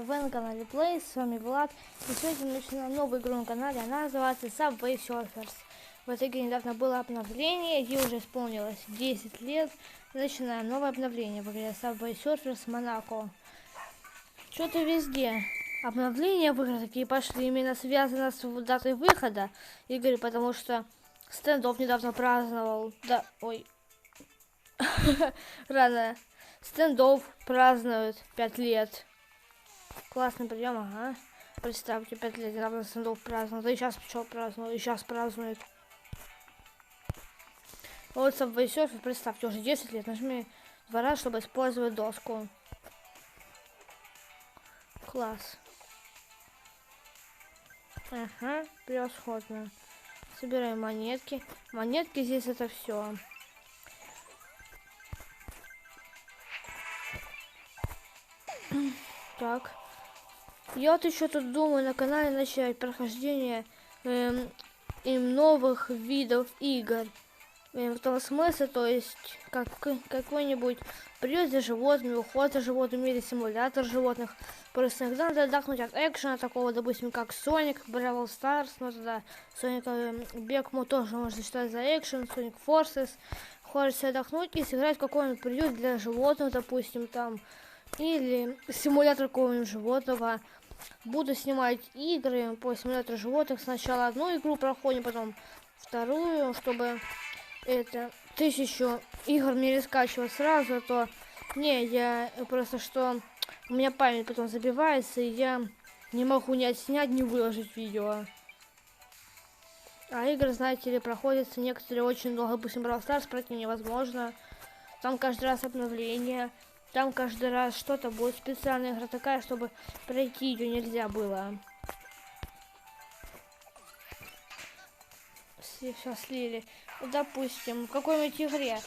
Вы на канале Play, с вами Влад. И сегодня мы начинаем новую игру на канале, она называется Subway Surfers. В этой игре недавно было обновление, ей уже исполнилось 10 лет. Начинаем новое обновление в игре Subway Surfers Monaco. Что-то везде обновления в игры такие пошли, именно связано с датой выхода игры, потому что Стендов недавно праздновал, рано. Стендов празднуют 5 лет. Классный прием, ага. Представьте, 5 лет недавно Стендов праздновал. Да и сейчас что праздновал, и сейчас празднует. Вот Subway Surfer, представьте, уже 10 лет. Нажми 2 раза, чтобы использовать доску. Класс. Ага, превосходно. Собираем монетки. Монетки здесь это все. Так. Я вот еще тут думаю на канале начать прохождение им новых видов игр. В том смысле, то есть какой-нибудь приют за животными, уход за животными или симулятор животных. Просто иногда надо отдохнуть от экшена такого, допустим, как Sonic, Brawl Stars, но тогда Sonic Бегму тоже можно считать за экшен, Sonic Forces. Хочется отдохнуть и сыграть в какой-нибудь приют для животных, допустим, там, или симулятор какого-нибудь животного. Буду снимать игры по симулятору животных. Сначала одну игру проходим, потом вторую, чтобы 1000 игр мне не скачивать сразу, а то не, я просто что у меня память потом забивается, и я не могу ни отснять, ни выложить видео. А игры, знаете ли, проходятся некоторые очень долго, допустим, Brawl Stars пройти невозможно. Там каждый раз обновление, там каждый раз что-то будет, специальная игра такая, чтобы пройти ее нельзя было. Все слили. Допустим, в какой-нибудь игре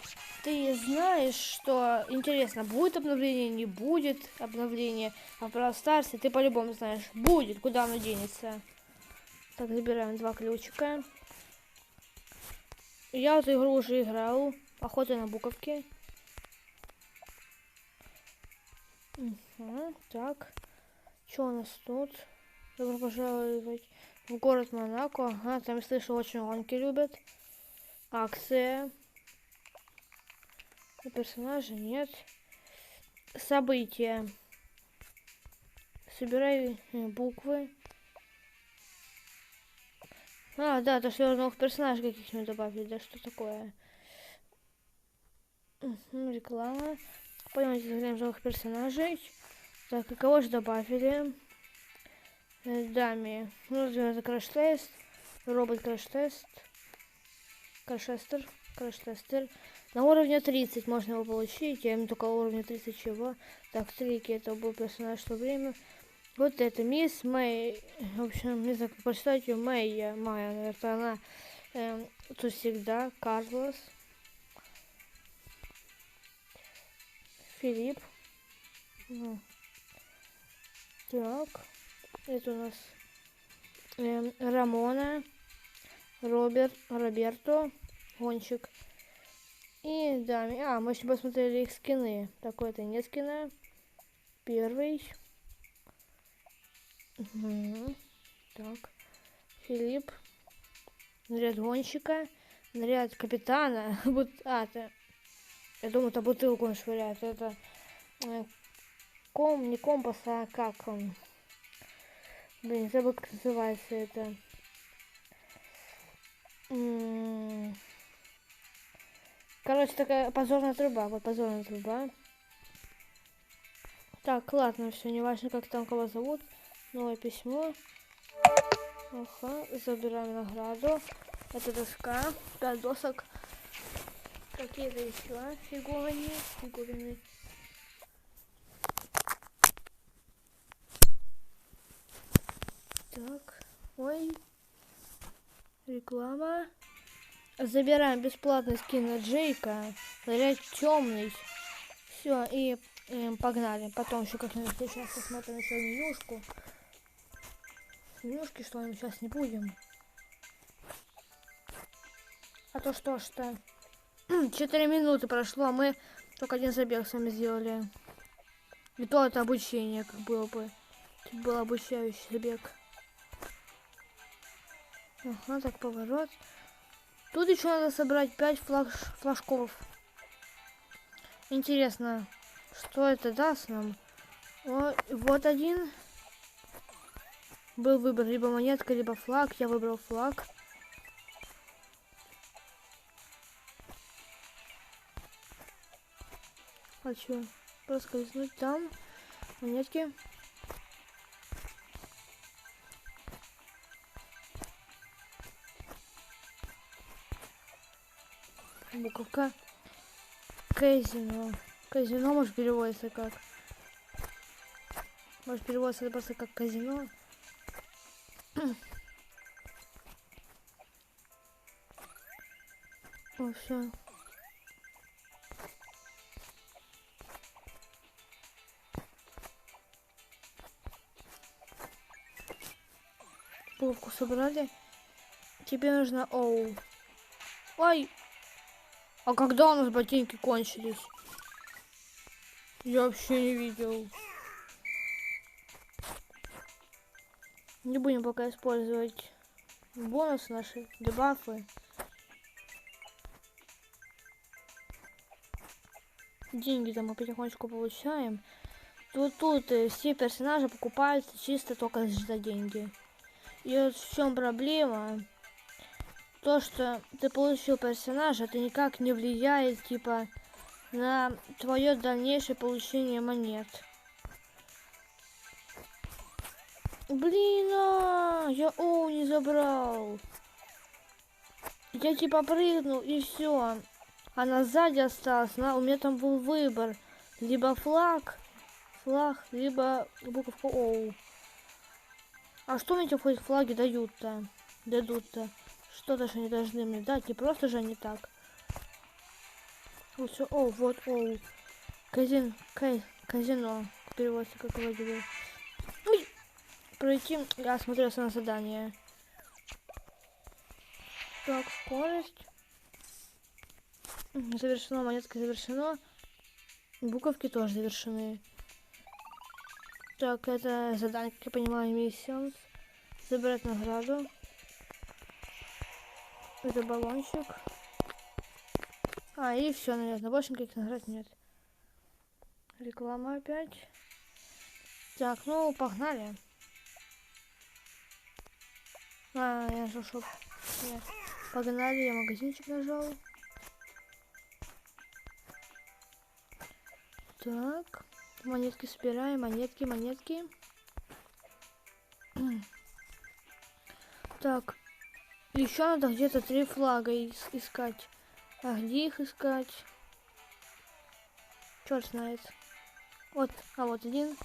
ты знаешь, что интересно, будет обновление, не будет обновление, а в Brawl Stars ты по-любому знаешь, будет, куда оно денется. Так, забираем 2 ключика. Я эту игру уже играл, охота на буковки. Так, что у нас тут? Добро пожаловать в город Монако. Ага, там, я слышал, очень гонки любят. Акция. Персонажа нет. События. Собирай буквы. А, да, то что новых персонажей каких-нибудь добавили. Да что такое? Реклама. Пойдемте заглянем новых персонажей. Так, и кого же добавили? Дами. Ну, это краш-тест. Робот краш-тест. Краш-тестер. На уровне 30 можно его получить. Я имею только уровня 30 чего. Так, трики, это был персонаж в то время. Вот это мисс Мэй. В общем, не знаю, как прочитать ее. Майя, это она тут всегда. Карлос. Филипп. Так. Это у нас Рамона. Роберто. Гонщик. И да, мы еще посмотрели их скины. Такой-то нет скина. Первый. Так. Филипп. Наряд гонщика. Наряд капитана. Я думаю, это бутылку он швыряет. Это не компас, а как он? Блин, забыл, как называется это. Короче, такая позорная труба. Вот позорная труба. Так, ладно, все, не важно, как там кого зовут. Новое письмо. Ага, забираем награду. Это доска. 5 досок. Какие-то еще фигурины. Так, ой. Реклама. Забираем бесплатный скин на Джейка. Заряд темный. Все, и погнали. Потом еще как-нибудь сейчас посмотрим еще менюшку. Менюшки что мы сейчас не будем. А то что? 4 минуты прошло, а мы только один забег с вами сделали. И то это обучение как было бы. был обучающий забег. Ага, так, поворот. Тут еще надо собрать 5 флажков. Интересно, что это даст нам? О, вот один. Был выбор, либо монетка, либо флаг. Я выбрал флаг. Хочу проскользнуть там. Монетки. Буковка. Казино. Казино, может, переводится как? Может, переводится просто как казино? О, все. Буковку собрали. Тебе нужно оу. Ой! А когда у нас ботинки кончились? Я вообще не видел. Не будем пока использовать бонусы наши, дебафы. Деньги-то мы потихонечку получаем. Тут все персонажи покупаются чисто только за деньги. И вот в чем проблема? То, что ты получил персонажа, это никак не влияет, типа, на твое дальнейшее получение монет. Блин, я не забрал. Я типа прыгнул и все. Она сзади осталась. У меня там был выбор. Либо флаг, либо буковка оу. А что мне эти флаги дают-то? Дадут-то? Что-то же они должны мне дать. Не просто же они так. Вот все, вот оу. Казино. Переводится как вроде. Пройти. Я осмотрелся на задание. Так, скорость. Завершено, монетка завершено. Буковки тоже завершены. Так, это задание, как я понимаю, миссия. Забрать награду. Это баллончик. И все, наверное. Больше никаких наград нет. Реклама опять. Так, ну, погнали. Я зашел. Погнали, я магазинчик нажал. Так, монетки собираем, монетки. Так, еще надо где-то 3 флага искать. А где их искать? Черт знает. Вот один.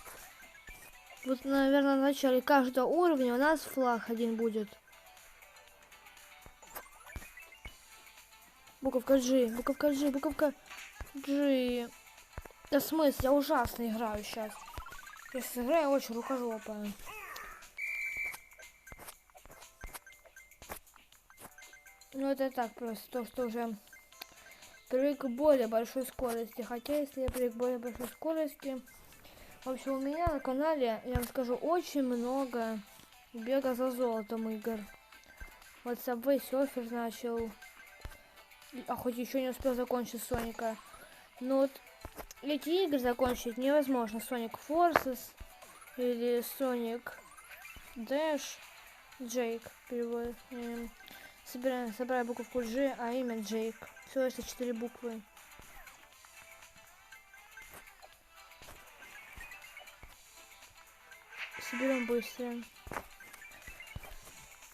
Вот, наверное, в начале каждого уровня у нас флаг один будет. Буковка G. Да смысл, я ужасно играю сейчас. Я сыграю очень рукожопая. Ну это так просто, то что уже привык к более большой скорости. Хотя если я привык к более большой скорости... В общем, у меня на канале, я вам скажу, очень много бега за золотом игр. Вот Subway Surfer начал. Хоть еще не успел закончить Соника. Но вот эти игры закончить невозможно. Sonic Forces или Sonic Dash. Джейк перевод. Собираю буковку G, а имя Джейк. Всего лишь 4 буквы. Соберем быстро.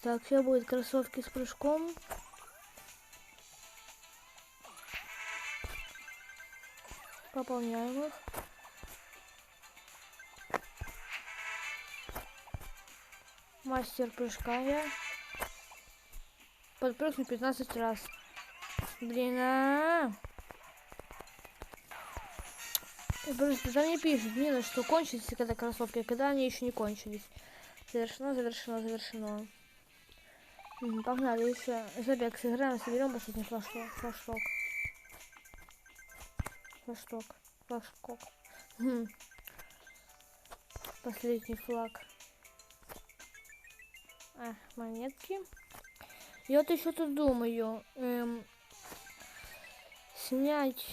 Так, все будет кроссовки с прыжком. Пополняем их. Мастер прыжка я. Подпрыгну 15 раз. Блин, Просто там не пишут, минус, что кончились когда кроссовки, а когда они еще не кончились. Завершено. Погнали, еще забег сыграем, соберем последний флажок. Последний флаг. монетки. Я вот еще тут думаю, снять,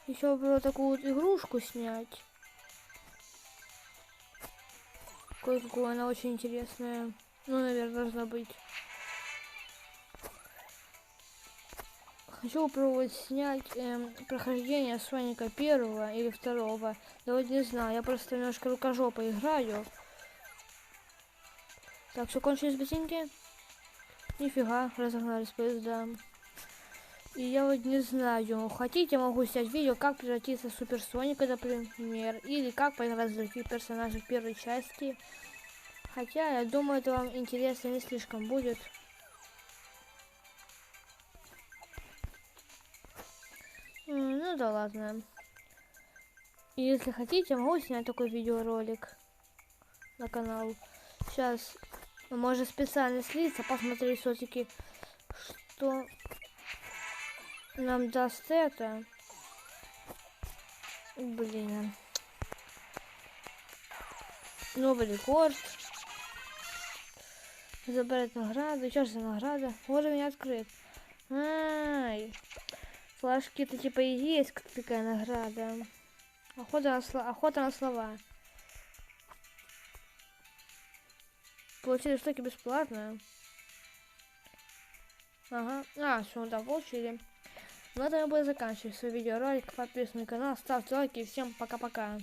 еще про такую вот игрушку снять. Какую она очень интересная. Ну, наверное, должна быть. Хочу попробовать снять прохождение Соника 1 или 2. Да вот не знаю, я просто немножко рукожопой играю. Так, все, кончились ботинки? Нифига, разогнались поезда. И я вот не знаю, хотите, могу снять видео, как превратиться в Супер Соника, например, или как поиграть с других персонажей в первой части. Хотя, я думаю, это вам интересно не слишком будет. Ну да ладно. И если хотите, могу снять такой видеоролик на канал. Сейчас можно специально слиться, посмотреть все-таки, что нам даст это. Блин. Новый рекорд. Забрать награду. Что за награда? Уровень открыт. Ай. Флажки-то типа и есть такая награда. Охота на слова. Получили штуки бесплатно. Ага. Все, да, получили. На этом я буду заканчивать свой видеоролик. Подписывайтесь на канал, ставьте лайки. Всем пока-пока.